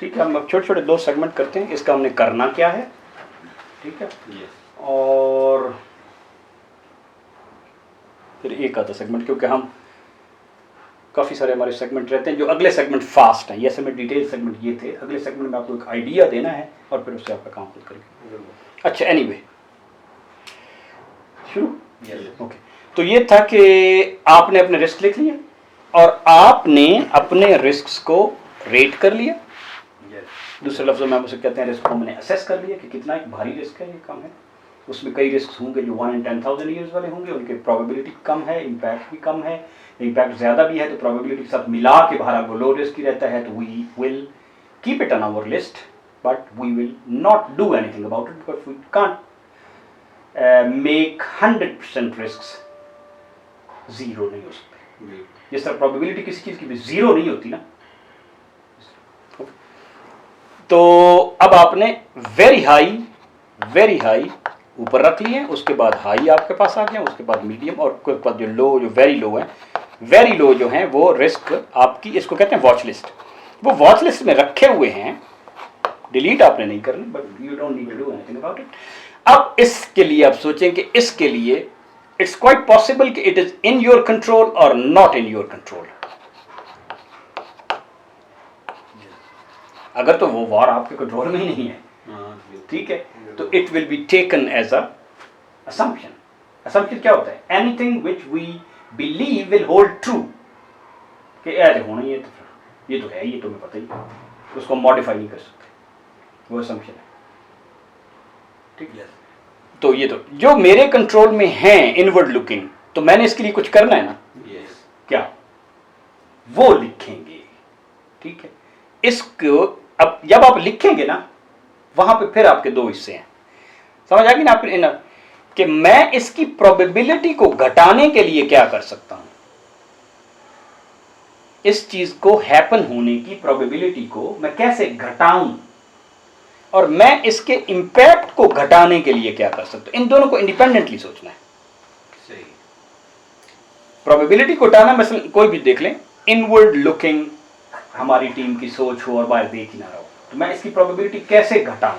ठीक है, हम अब छोटे छोटे 2 सेगमेंट करते हैं। इसका हमने करना क्या है, ठीक है, और फिर एक आता सेगमेंट, क्योंकि हम काफ़ी सारे हमारे सेगमेंट रहते हैं जो अगले सेगमेंट फास्ट हैं। ये सेगमेंट डिटेल सेगमेंट ये थे, अगले सेगमेंट में आपको एक आइडिया देना है और फिर उससे आपका काम खुद करेंगे। अच्छा, एनीवे शुरू। ओके, तो ये था कि आपने अपने रिस्क लिख लिए और आपने अपने रिस्क को रेट कर लिया। दूसरे लफ्जों में हम उसे कहते हैं रिस्क को हमने असेस कर लिया कि कितना एक भारी रिस्क है, ये कम है। उसमें कई रिस्क होंगे जो 1 in 10,000 ईयर्स वाले होंगे, उनके प्रोबेबिलिटी कम है, इम्पैक्ट भी कम है। इम्पैक्ट ज़्यादा भी है तो प्रोबेबिलिटी के साथ मिला के बाहर वो लो रिस्क ही रहता है, तो we will keep it on our list but we will not do anything about it because we can't make 100% risk zero नहीं हो सकते। जिस तरह प्रोबेबिलिटी किसी चीज़ की भी ज़ीरो नहीं होती ना, तो अब आपने वेरी हाई ऊपर रख लिए, उसके बाद हाई आपके पास आ गया, उसके बाद मीडियम और उसके बाद जो लो, जो वेरी लो है, वेरी लो जो है वो रिस्क आपकी, इसको कहते हैं वॉच लिस्ट। वो वॉच लिस्ट में रखे हुए हैं, डिलीट आपने नहीं करनी, but you don't need to do anything about it. अब इसके लिए आप सोचें कि इसके लिए इट्स क्वाइट पॉसिबल कि it is in your control और नॉट इन योर कंट्रोल। अगर तो वो वॉर आपके कंट्रोल में ही नहीं है, ठीक है, तो it will be taken as a assumption। assumption क्या होता है? anything which we believe will hold true, कि ऐसे होना ही है, तो ये तो है, ये तो मैं पता ही है, उसको मॉडिफाई नहीं कर सकते, वो assumption है, ठीक है। तो ये तो जो मेरे कंट्रोल में है इनवर्ड लुकिंग, तो मैंने इसके लिए कुछ करना है ना, क्या वो लिखेंगे, ठीक है। इसको अब जब आप लिखेंगे ना, वहां पे फिर आपके 2 हिस्से हैं, समझ आ गई ना आपने, कि मैं इसकी प्रोबेबिलिटी को घटाने के लिए क्या कर सकता हूं, इस चीज को हैपन होने की प्रोबेबिलिटी को मैं कैसे घटाऊं, और मैं इसके इंपैक्ट को घटाने के लिए क्या कर सकता हूं। इन दोनों को इंडिपेंडेंटली सोचना है। सही, प्रोबेबिलिटी को घटाना, मसलन कोई भी देख लें, इनवर्ड लुकिंग हमारी टीम की सोच हो और बाहर देख ही ना रहो, तो मैं इसकी प्रोबेबिलिटी कैसे घटाऊं,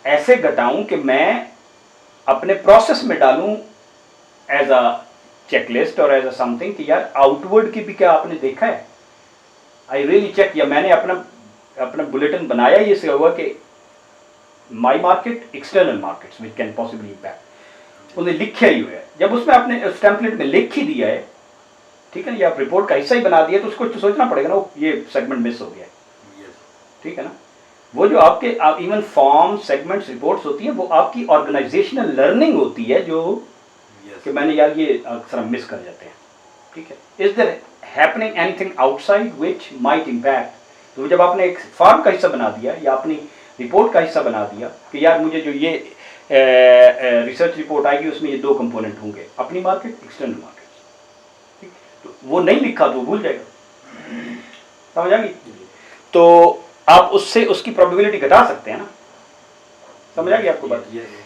ऐसे घटाऊं कि मैं अपने प्रोसेस में डालूं एज अ चेकलिस्ट और एज अ समथिंग कि यार आउटवर्ड की भी क्या आपने देखा है, आई रियली चेक, या मैंने अपना बुलेटिन बनाया ये से हुआ कि my market external markets which can possibly impact, उन्हें लिखा ही हुआ है। जब उसमें आपने उस टेम्पलेट में लिख ही दिया है, ठीक है ना, या आप रिपोर्ट का हिस्सा ही बना दिया, तो उसको तो सोचना पड़ेगा ना, ये सेगमेंट मिस हो गया, ठीक है ना। वो जो आपके इवन फॉर्म सेगमेंट्स रिपोर्ट्स होती है, वो आपकी ऑर्गेनाइजेशनल लर्निंग होती है, जो कि मैंने यार ये अक्सर मिस कर जाते हैं, ठीक है। Is there happening anything outside which might impact, तो जब आपने एक फॉर्म का हिस्सा बना दिया या अपनी रिपोर्ट का हिस्सा बना दिया कि यार मुझे जो ये रिसर्च रिपोर्ट आएगी उसमें ये 2 कंपोनेंट होंगे, अपनी मार्केट, एक्सटर्नल मार्केट, ठीक, तो वो नहीं लिखा तो भूल जाएगा, समझ आ गई। तो आप उससे उसकी प्रोबेबिलिटी घटा सकते हैं ना, समझ आ गई आपको बात,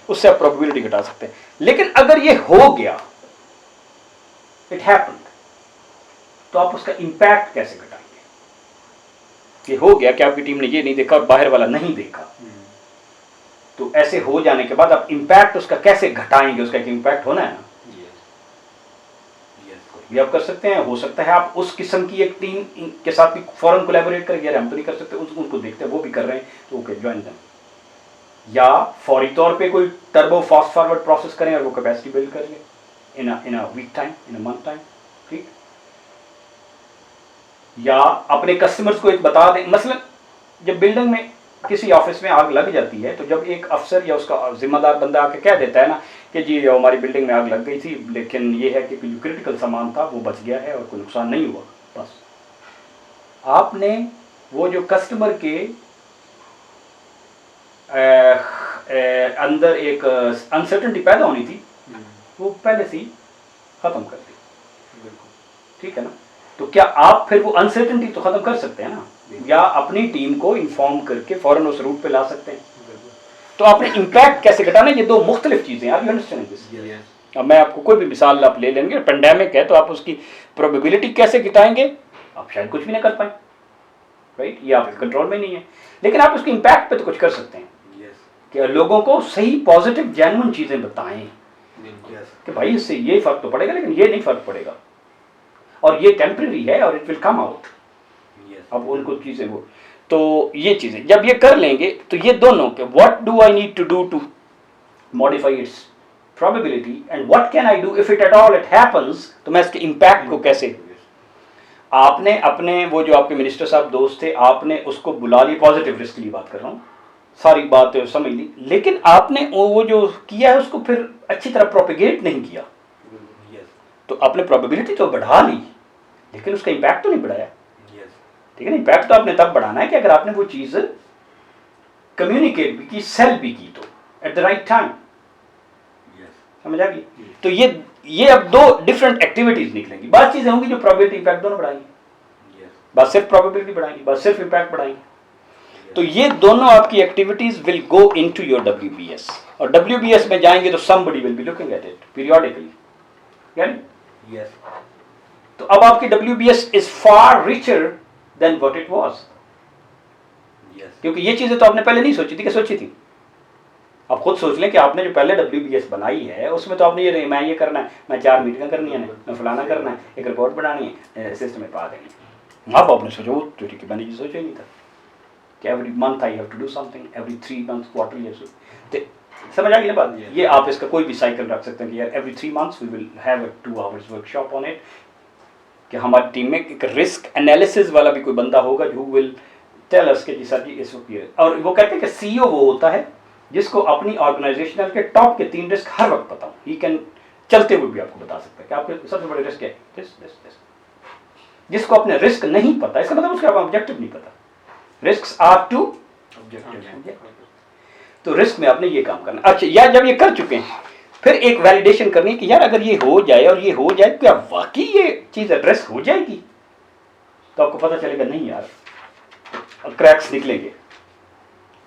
उससे आप प्रोबेबिलिटी घटा सकते हैं। लेकिन अगर ये हो गया, इट हैपेंड, तो आप उसका इंपैक्ट कैसे घटाएंगे? ये हो गया कि आपकी टीम ने ये नहीं देखा और बाहर वाला नहीं देखा, तो ऐसे हो जाने के बाद आप इंपैक्ट उसका कैसे घटाएंगे? उसका एक इंपैक्ट होना है ना, ये आप कर सकते हैं। हो सकता है आप उस किस्म की एक टीम के साथ भी फौरन कोलैबोरेट करेंगे, यार हम तो नहीं कर सकते, उनको देखते हैं वो भी कर रहे हैं, तो ओके ज्वाइन देम, या फौरी तौर पे कोई टर्बो फास्ट फॉरवर्ड प्रोसेस करें और वो कैपेसिटी बिल्ड कर लें in a week time, in a month time, ठीक। या अपने कस्टमर्स को एक बता दें, मसलन जब बिल्डिंग में किसी ऑफिस में आग लग जाती है, तो जब एक अफसर या उसका जिम्मेदार बंदा आके कह देता है ना कि जी हमारी बिल्डिंग में आग लग गई थी, लेकिन ये है कि जो क्रिटिकल सामान था वो बच गया है और कोई नुकसान नहीं हुआ, बस आपने वो जो कस्टमर के अंदर एक अनसर्टेनिटी पैदा होनी थी, वो पहले से ही खत्म कर दी, ठीक है ना। तो क्या आप फिर वो अनसर्टेनिटी तो खत्म कर सकते हैं ना, या अपनी टीम को इन्फॉर्म करके फौरन उस रूट पे ला सकते हैं। तो आपने इम्पैक्ट कैसे घटाना, ये 2 मुख्तलिफ चीजें, आप यू अंडरस्टैंड दिस। अब मैं आपको कोई भी मिसाल आप ले लेंगे, पेंडेमिक है तो आप उसकी प्रोबेबिलिटी कैसे घटाएंगे, आप शायद कुछ भी नहीं कर पाए, राइट, ये आपके कंट्रोल में नहीं है, लेकिन आप उसके इम्पैक्ट पे तो कुछ कर सकते हैं कि लोगों को सही पॉजिटिव जेन्युइन चीजें बताएं कि भाई इससे ये फर्क तो पड़ेगा लेकिन ये नहीं फर्क पड़ेगा और ये टेम्परेरी है और इट विल कम आउट। अब उनको चीजें वो, तो ये चीजें जब ये कर लेंगे तो ये दोनों के what do I need to do to modify its probability and what can I do if it at all it happens, तो मैं इसके इम्पैक्ट को कैसे, आपने अपने वो जो आपके मिनिस्टर साहब दोस्त थे आपने उसको बुला लिया, पॉजिटिव रिस्क की बात कर रहा हूँ, सारी बात समझ ली, लेकिन आपने वो जो किया है उसको फिर अच्छी तरह प्रोपेगेट नहीं किया, तो आपने प्रोबेबिलिटी तो बढ़ा ली लेकिन उसका इम्पैक्ट तो नहीं बढ़ाया। ठीक है ना, इम्पैक्ट तो आपने तब बढ़ाना है कि अगर आपने वो चीज कम्युनिकेट भी की, सेल भी की, तो एट द राइट टाइम, समझ आ गई। तो ये अब दो डिफरेंट एक्टिविटीज निकलेंगी, बात चीजें होंगी जो प्रोबेबिलिटी इम्पैक्ट दोनों बढ़ाएंगी, बस सिर्फ प्रोबेबिलिटी बढ़ाएंगी, बस सिर्फ इम्पैक्ट बढ़ाएंगी। तो ये दोनों आपकी activities will go into your WBS, और WBS में जाएंगे तो somebody will be looking at it periodically, yes? तो अब आपकी WBS is far richer than what it was, क्योंकि ये चीजें तो आपने पहले नहीं सोची थी, कि सोची थी आप खुद सोच लें कि आपने जो पहले WBS बनाई है उसमें तो आपने ये, मैं ये करना है, मैं 4 मीटिंग करनी है, मैं फलाना करना है, एक रिपोर्ट बनानी है, सिस्टम में पा देंगे। आप आपने सोचा वो तो ठीक है, मैंने ये सोचा ही नहीं था कि every month I have to do something, every 3 months quarterly, तो समझ आ गई ना बात। ये आप इसका कोई भी साइकिल रख सकते हैं कि यार every 3 months we will have a 2 hours workshop on it, कि हमारी टीम में एक रिस्क एनालिसिस वाला भी कोई बंदा होगा जो विल टेल अस कि जी सर जी इस वक्त, और वो कहते हैं कि CEO वो होता है जिसको अपनी ऑर्गेनाइजेशनल के टॉप के 3 रिस्क हर वक्त पता हो, ही कैन चलते हुए भी आपको बता सकता है कि आपके सबसे बड़े रिस्क है दिस। जिसको अपने रिस्क नहीं पता, इसका मतलब उसका ऑब्जेक्टिव नहीं पता, रिस्क्स आर टू ऑब्जेक्टिव, तो रिस्क में आपने ये काम करना। अच्छा, या जब ये कर चुके हैं फिर एक वैलिडेशन करनी कि यार अगर ये हो जाए और ये हो जाए, क्या वाकई ये चीज एड्रेस हो जाएगी, तो आपको पता चलेगा नहीं यार, क्रैक्स निकलेंगे।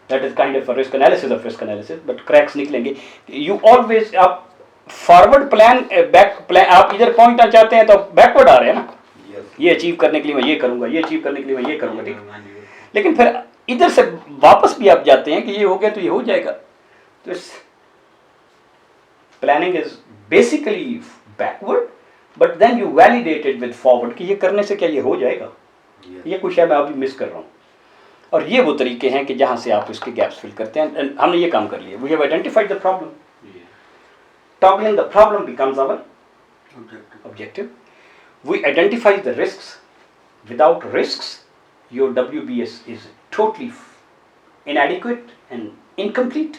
That is kind of risk analysis, but cracks निकलेंगे। यू ऑलवेज, आप फॉरवर्ड प्लान, बैक प्लान, आप इधर पहुंचना चाहते हैं तो बैकवर्ड आ रहे हैं ना, ये अचीव करने के लिए मैं ये करूंगा, ये अचीव करने के लिए मैं ये करूंगा, ठीक, लेकिन फिर इधर से वापस भी आप जाते हैं कि ये हो गया तो ये हो जाएगा, तो इस planning is basically backward, but then you validate it with forward कि ये करने से क्या ये हो जाएगा, ये कुछ है मैं अभी मिस कर रहा हूँ। और ये वो तरीके हैं कि जहां से आप इसके गैप्स फिल करते हैं। हमने ये काम कर लिया, we have identified the problem, toggling the problem becomes our objective, we identify the risks, without risks your WBS is totally inadequate and incomplete,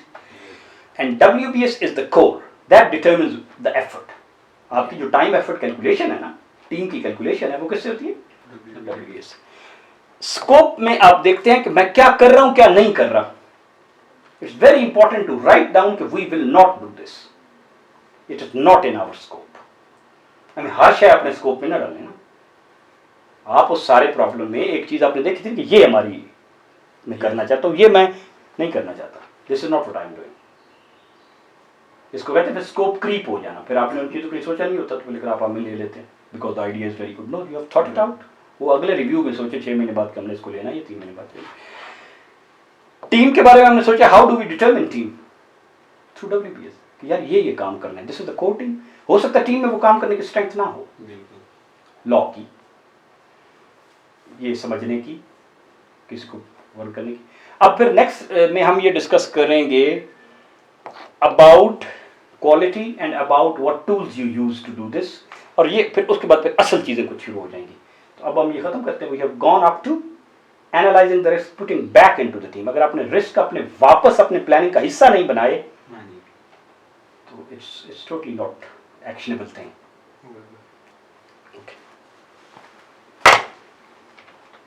and WBS is the core that determines the effort. आपकी जो time effort calculation है ना, team की calculation है, वो किससे होती है? WBS। स्कोप में आप देखते हैं कि मैं क्या कर रहा हूं, क्या नहीं कर रहा। It's very important to write down कि we will not do this, it is not in our scope. हमें हर शय अपने स्कोप में ना डालें ना। आप उस सारे प्रॉब्लम में एक चीज आपने देखी थी कि ये हमारी मैं करना चाहता हूं, ये मैं नहीं करना चाहता, this is not what I am doing. इसको कहते हैं स्कोप क्रीप हो जाना। फिर आपने उन चीजों को सोचा नहीं होता तो लेकर आप हमें ले लेते हैं because the idea is very good, no you have thought it out. वो अगले रिव्यू में सोचे 6 महीने बाद कि हमने इसको लेना, ये 3 महीने बाद लेना। टीम के बारे में हमने सोचा how do we determine team through WBS कि यार ये काम करना है, this is the core team. हो सकता है टीम में वो काम करने की स्ट्रेंथ ना हो, लॉ की, ये समझने की, किसी को वर्क करने की। अब फिर नेक्स्ट में हम ये डिस्कस करेंगे about quality and about what tools you use to do this, और ये फिर उसके बाद फिर असल चीजें कुछ शुरू हो जाएंगी। तो अब हम ये खत्म करते हैं, we have gone up to analysing the risk, putting back into the team. अगर आपने रिस्क अपने वापस अपने प्लानिंग का हिस्सा नहीं बनाए तो it's totally not actionable thing. Okay.